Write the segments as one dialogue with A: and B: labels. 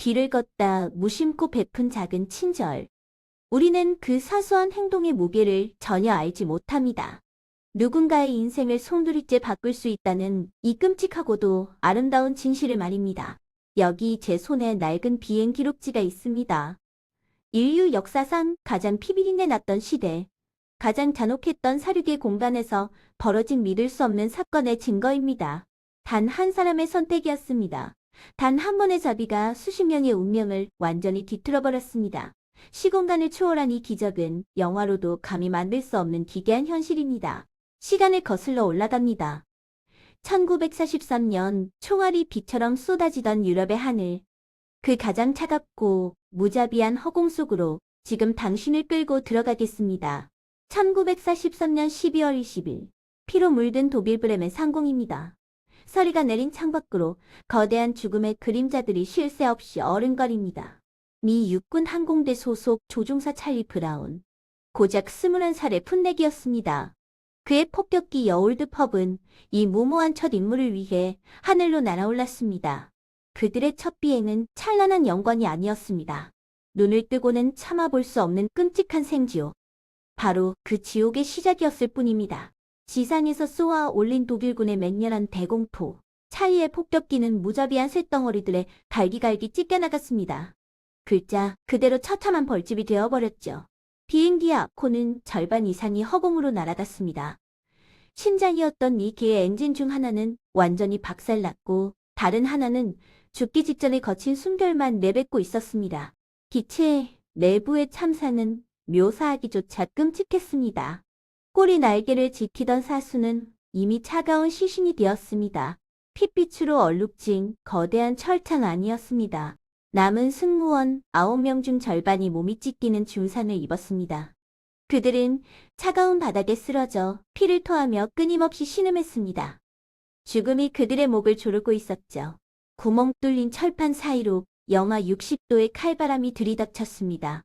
A: 길을 걷다 무심코 베푼 작은 친절. 우리는 그 사소한 행동의 무게를 전혀 알지 못합니다. 누군가의 인생을 송두리째 바꿀 수 있다는 이 끔찍하고도 아름다운 진실을 말입니다. 여기 제 손에 낡은 비행 기록지가 있습니다. 인류 역사상 가장 피비린내 났던 시대, 가장 잔혹했던 사륙의 공간에서 벌어진 믿을 수 없는 사건의 증거입니다. 단 한 사람의 선택이었습니다. 단 한 번의 자비가 수십 명의 운명을 완전히 뒤틀어버렸습니다. 시공간을 초월한 이 기적은 영화로도 감히 만들 수 없는 기괴한 현실입니다. 시간을 거슬러 올라갑니다. 1943년 총알이 비처럼 쏟아지던 유럽의 하늘. 그 가장 차갑고 무자비한 허공 속으로 지금 당신을 끌고 들어가겠습니다. 1943년 12월 20일. 피로 물든 독일 브레멘 상공입니다. 서리가 내린 창밖으로 거대한 죽음의 그림자들이 쉴 새 없이 어른거립니다. 미 육군 항공대 소속 조종사 찰리 브라운. 고작 21살의 풋내기였습니다. 그의 폭격기 여울드 펍은 이 무모한 첫 임무를 위해 하늘로 날아올랐습니다. 그들의 첫 비행은 찬란한 영광이 아니었습니다. 눈을 뜨고는 참아볼 수 없는 끔찍한 생지옥. 바로 그 지옥의 시작이었을 뿐입니다. 지상에서 쏘아 올린 독일군의 맹렬한 대공포. 찰리의 폭격기는 무자비한 쇳덩어리들의 갈기갈기 찢겨나갔습니다. 글자 그대로 처참한 벌집이 되어버렸죠. 비행기의 앞코는 절반 이상이 허공으로 날아갔습니다. 심장이었던 이 개의 엔진 중 하나는 완전히 박살났고 다른 하나는 죽기 직전에 거친 숨결만 내뱉고 있었습니다. 기체 내부의 참사는 묘사하기조차 끔찍했습니다. 꼬리 날개를 지키던 사수는 이미 차가운 시신이 되었습니다. 핏빛으로 얼룩진 거대한 철창 아니었습니다. 남은 승무원 9명 중 절반이 몸이 찢기는 중상을 입었습니다. 그들은 차가운 바닥에 쓰러져 피를 토하며 끊임없이 신음했습니다. 죽음이 그들의 목을 조르고 있었죠. 구멍 뚫린 철판 사이로 영하 60도의 칼바람이 들이닥쳤습니다.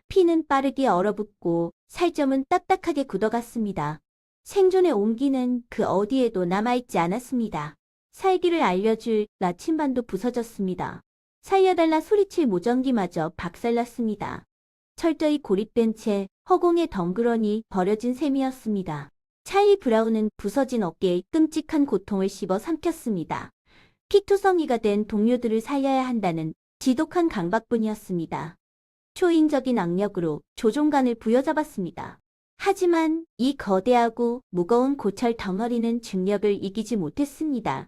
A: 피는 빠르게 얼어붙고 살점은 딱딱하게 굳어갔습니다. 생존의 온기는 그 어디에도 남아있지 않았습니다. 살기를 알려줄 나침반도 부서졌습니다. 살려달라 소리칠 무전기마저 박살났습니다. 철저히 고립된 채 허공에 덩그러니 버려진 셈이었습니다. 찰리 브라운은 부서진 어깨에 끔찍한 고통을 씹어 삼켰습니다. 피투성이가 된 동료들을 살려야 한다는 지독한 강박뿐이었습니다. 초인적인 악력으로 조종관을 부여잡았습니다. 하지만 이 거대하고 무거운 고철 덩어리는 중력을 이기지 못했습니다.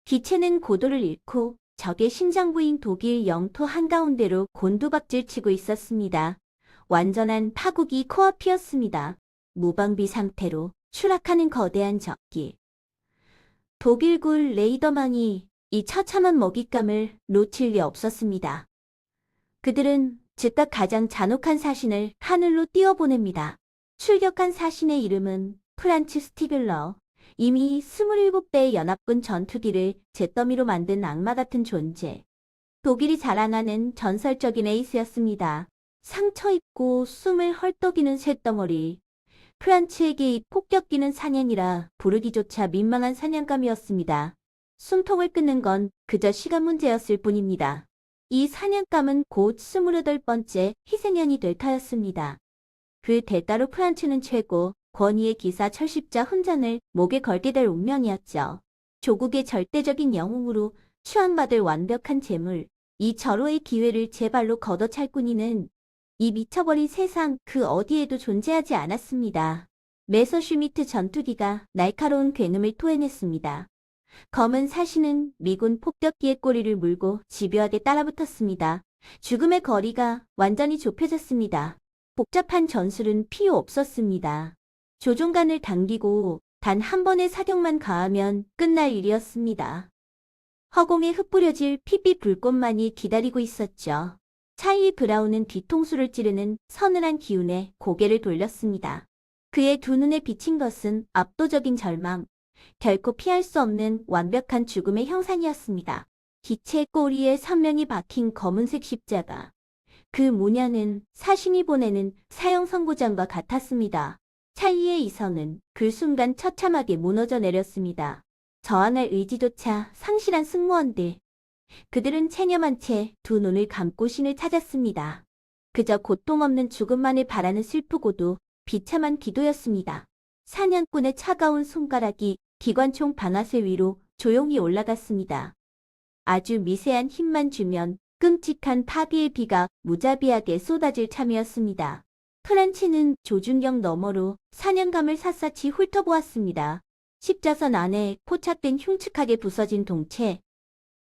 A: 기체는 고도를 잃고 적의 심장부인 독일 영토 한가운데로 곤두박질치고 있었습니다. 완전한 파국이 코앞이었습니다. 무방비 상태로 추락하는 거대한 적기. 독일군 레이더망이 이 처참한 먹잇감을 놓칠 리 없었습니다. 그들은 즉각 가장 잔혹한 사신을 하늘로 띄워보냅니다. 출격한 사신의 이름은 프란츠 스티글러. 이미 27대의 연합군 전투기를 잿더미로 만든 악마 같은 존재. 독일이 자랑하는 전설적인 에이스였습니다. 상처 입고 숨을 헐떡이는 쇳덩어리. 프란츠에게 이 폭격기는 사냥이라 부르기조차 민망한 사냥감이었습니다. 숨통을 끊는 건 그저 시간 문제였을 뿐입니다. 이 사냥감은 곧 28번째 희생양이 될 터였습니다. 그 대가로 프란츠는 최고 권위의 기사 철십자 훈장을 목에 걸게 될 운명이었죠. 조국의 절대적인 영웅으로 추앙받을 완벽한 재물, 이 절호의 기회를 제 발로 걷어찰 뿐이는 이 미쳐버린 세상 그 어디에도 존재하지 않았습니다. 메서슈미트 전투기가 날카로운 굉음을 토해냈습니다. 검은 사신은 미군 폭격기의 꼬리를 물고 집요하게 따라붙었습니다. 죽음의 거리가 완전히 좁혀졌습니다. 복잡한 전술은 필요 없었습니다. 조종관을 당기고 단 한 번의 사격만 가하면 끝날 일이었습니다. 허공에 흩뿌려질 핏빛 불꽃만이 기다리고 있었죠. 찰리 브라운은 뒤통수를 찌르는 서늘한 기운에 고개를 돌렸습니다. 그의 두 눈에 비친 것은 압도적인 절망, 결코 피할 수 없는 완벽한 죽음의 형상이었습니다. 기체 꼬리에 선명히 박힌 검은색 십자가. 그 문양은 사신이 보내는 사형 선고장과 같았습니다. 찰리의 이성은 그 순간 처참하게 무너져 내렸습니다. 저항할 의지조차 상실한 승무원들. 그들은 체념한 채 두 눈을 감고 신을 찾았습니다. 그저 고통 없는 죽음만을 바라는 슬프고도 비참한 기도였습니다. 사냥꾼의 차가운 손가락이 기관총 방아쇠 위로 조용히 올라갔습니다. 아주 미세한 힘만 주면 끔찍한 파비의 비가 무자비하게 쏟아질 참이었습니다. 프란치는 조준경 너머로 사냥감을 샅샅이 훑어보았습니다. 십자선 안에 포착된 흉측하게 부서진 동체.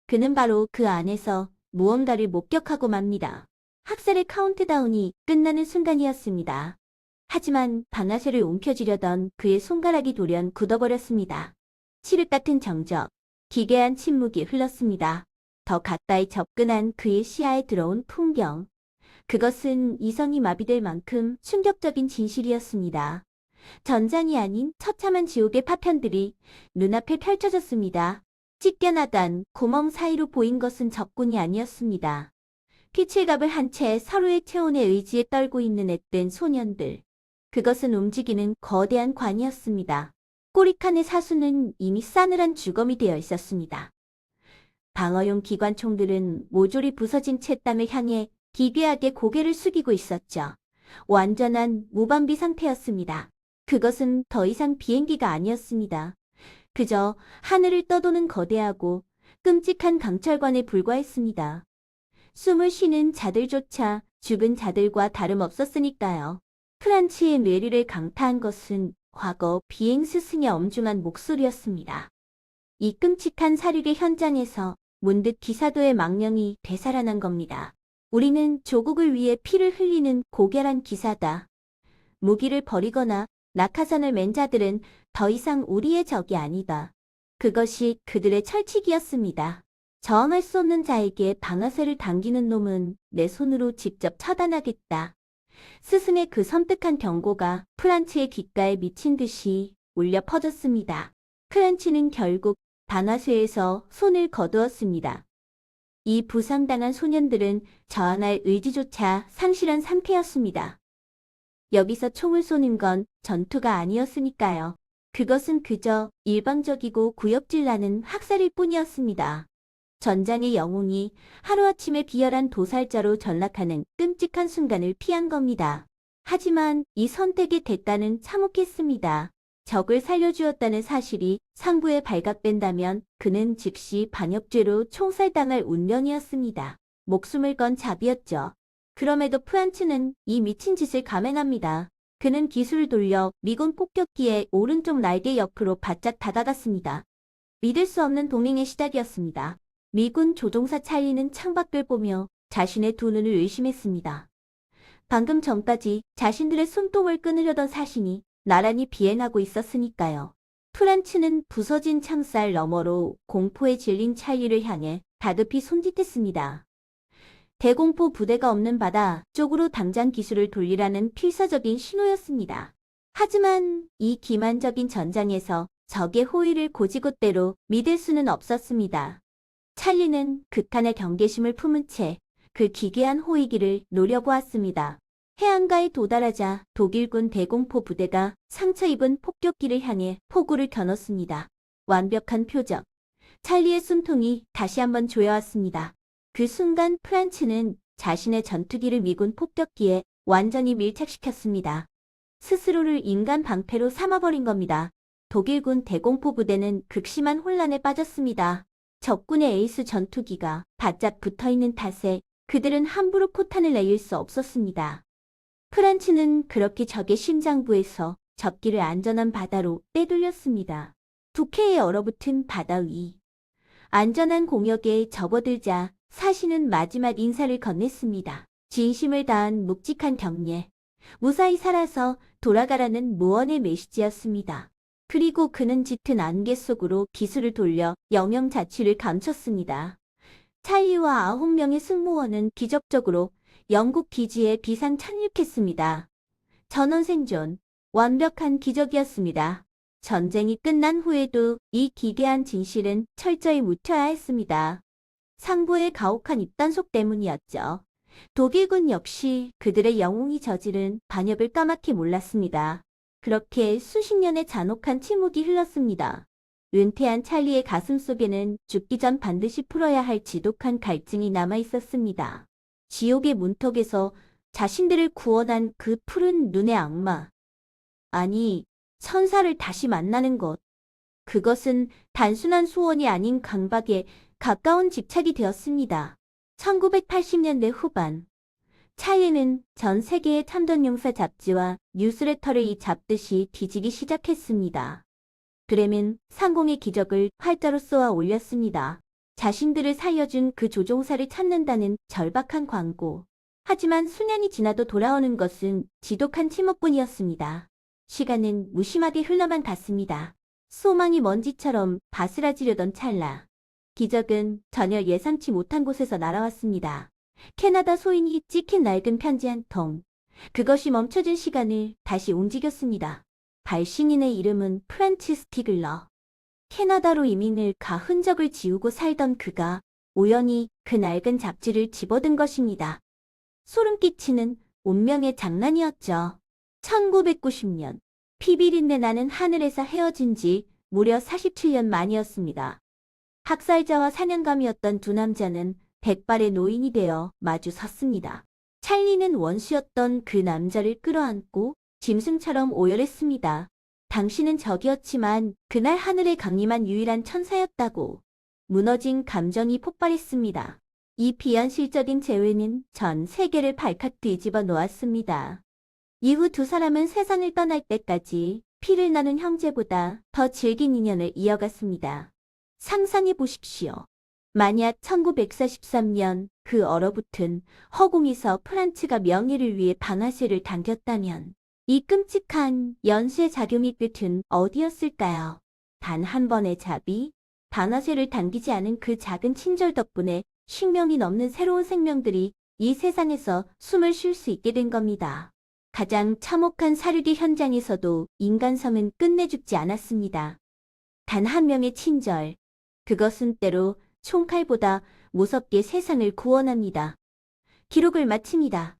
A: 그는 바로 그 안에서 무언가를 목격하고 맙니다. 학살의 카운트다운이 끝나는 순간이었습니다. 하지만 방아쇠를 움켜쥐려던 그의 손가락이 돌연 굳어버렸습니다. 칠흑 같은 정적, 기괴한 침묵이 흘렀습니다. 더 가까이 접근한 그의 시야에 들어온 풍경. 그것은 이성이 마비될 만큼 충격적인 진실이었습니다. 전장이 아닌 처참한 지옥의 파편들이 눈앞에 펼쳐졌습니다. 찢겨나간 구멍 사이로 보인 것은 적군이 아니었습니다. 피칠갑을 한 채 서로의 체온의 의지에 떨고 있는 앳된 소년들. 그것은 움직이는 거대한 관이었습니다. 꼬리칸의 사수는 이미 싸늘한 주검이 되어 있었습니다. 방어용 기관총들은 모조리 부서진 채 땅을 향해 기괴하게 고개를 숙이고 있었죠. 완전한 무방비 상태였습니다. 그것은 더 이상 비행기가 아니었습니다. 그저 하늘을 떠도는 거대하고 끔찍한 강철관에 불과했습니다. 숨을 쉬는 자들조차 죽은 자들과 다름없었으니까요. 프란치의 뇌리를 강타한 것은 과거 비행 스승의 엄중한 목소리였습니다. 이 끔찍한 살육의 현장에서 문득 기사도의 망령이 되살아난 겁니다. 우리는 조국을 위해 피를 흘리는 고결한 기사다. 무기를 버리거나 낙하산을 맨 자들은 더 이상 우리의 적이 아니다. 그것이 그들의 철칙이었습니다. 저항할 수 없는 자에게 방아쇠를 당기는 놈은 내 손으로 직접 처단하겠다. 스승의 그 섬뜩한 경고가 프란치의 귓가에 미친 듯이 울려 퍼졌습니다. 프란치는 결국 방아쇠에서 손을 거두었습니다. 이 부상당한 소년들은 저항할 의지조차 상실한 상태였습니다. 여기서 총을 쏘는 건 전투가 아니었으니까요. 그것은 그저 일방적이고 구역질 나는 학살일 뿐이었습니다. 전장의 영웅이 하루아침에 비열한 도살자로 전락하는 끔찍한 순간을 피한 겁니다. 하지만 이 선택의 대가는 참혹했습니다. 적을 살려주었다는 사실이 상부에 발각된다면 그는 즉시 반역죄로 총살당할 운명이었습니다. 목숨을 건 잡이었죠. 그럼에도 프란츠는 이 미친 짓을 감행합니다. 그는 기술을 돌려 미군 폭격기의 오른쪽 날개 옆으로 바짝 다가갔습니다. 믿을 수 없는 동행의 시작이었습니다. 미군 조종사 찰리는 창밖을 보며 자신의 두 눈을 의심했습니다. 방금 전까지 자신들의 숨통을 끊으려던 사신이 나란히 비행하고 있었으니까요. 프란츠는 부서진 창살 너머로 공포에 질린 찰리를 향해 다급히 손짓했습니다. 대공포 부대가 없는 바다 쪽으로 당장 기술을 돌리라는 필사적인 신호였습니다. 하지만 이 기만적인 전장에서 적의 호의를 곧이곧대로 믿을 수는 없었습니다. 찰리는 극한의 경계심을 품은 채 그 기괴한 호위기를 노려보았습니다. 해안가에 도달하자 독일군 대공포 부대가 상처 입은 폭격기를 향해 포구를 겨눴습니다. 완벽한 표적. 찰리의 숨통이 다시 한번 조여왔습니다. 그 순간 프란츠는 자신의 전투기를 미군 폭격기에 완전히 밀착시켰습니다. 스스로를 인간 방패로 삼아버린 겁니다. 독일군 대공포 부대는 극심한 혼란에 빠졌습니다. 적군의 에이스 전투기가 바짝 붙어있는 탓에 그들은 함부로 포탄을 내릴 수 없었습니다. 프란츠는 그렇게 적의 심장부에서 적기를 안전한 바다로 빼돌렸습니다. 두께에 얼어붙은 바다 위. 안전한 공역에 접어들자 사신은 마지막 인사를 건넸습니다. 진심을 다한 묵직한 격려. 무사히 살아서 돌아가라는 무언의 메시지였습니다. 그리고 그는 짙은 안개 속으로 기술을 돌려 영영 자취를 감췄습니다. 찰리와 9명의 승무원은 기적적으로 영국 기지에 비상 착륙했습니다. 전원 생존, 완벽한 기적이었습니다. 전쟁이 끝난 후에도 이 기괴한 진실은 철저히 묻혀야 했습니다. 상부의 가혹한 입단속 때문이었죠. 독일군 역시 그들의 영웅이 저지른 반역을 까맣게 몰랐습니다. 그렇게 수십 년의 잔혹한 침묵이 흘렀습니다. 은퇴한 찰리의 가슴 속에는 죽기 전 반드시 풀어야 할 지독한 갈증이 남아 있었습니다. 지옥의 문턱에서 자신들을 구원한 그 푸른 눈의 악마. 아니, 천사를 다시 만나는 것. 그것은 단순한 소원이 아닌 강박에 가까운 집착이 되었습니다. 1980년대 후반, 찰리는 전 세계의 참전 용사 잡지와 뉴스레터를 이 잡듯이 뒤지기 시작했습니다. 그램은 상공의 기적을 활자로 쏘아 올렸습니다. 자신들을 살려준 그 조종사를 찾는다는 절박한 광고. 하지만 수년이 지나도 돌아오는 것은 지독한 침묵뿐이었습니다. 시간은 무심하게 흘러만 갔습니다. 소망이 먼지처럼 바스라지려던 찰나. 기적은 전혀 예상치 못한 곳에서 날아왔습니다. 캐나다 소인이 찍힌 낡은 편지 한 통. 그것이 멈춰진 시간을 다시 움직였습니다. 발신인의 이름은 프란치스 스티글러. 캐나다로 이민을 가 흔적을 지우고 살던 그가 우연히 그 낡은 잡지를 집어든 것입니다. 소름 끼치는 운명의 장난이었죠. 1990년, 피비린내 나는 하늘에서 헤어진 지 무려 47년 만이었습니다. 학살자와 사냥감이었던 두 남자는 백발의 노인이 되어 마주 섰습니다. 찰리는 원수였던 그 남자를 끌어안고 짐승처럼 오열했습니다. 당신은 적이었지만 그날 하늘에 강림한 유일한 천사였다고. 무너진 감정이 폭발했습니다. 이 비현실적인 재회는 전 세계를 발칵 뒤집어 놓았습니다. 이후 두 사람은 세상을 떠날 때까지 피를 나눈 형제보다 더 질긴 인연을 이어갔습니다. 상상해 보십시오. 만약 1943년 그 얼어붙은 허공에서 프란츠가 명예를 위해 방아쇠를 당겼다면 이 끔찍한 연쇄 작용의 끝은 어디였을까요? 단 한 번의 자비, 방아쇠를 당기지 않은 그 작은 친절 덕분에 10명이 넘는 새로운 생명들이 이 세상에서 숨을 쉴 수 있게 된 겁니다. 가장 참혹한 사륙의 현장에서도 인간성은 끝내 죽지 않았습니다. 단 한 명의 친절, 그것은 때로 총칼보다 무섭게 세상을 구원합니다. 기록을 마칩니다.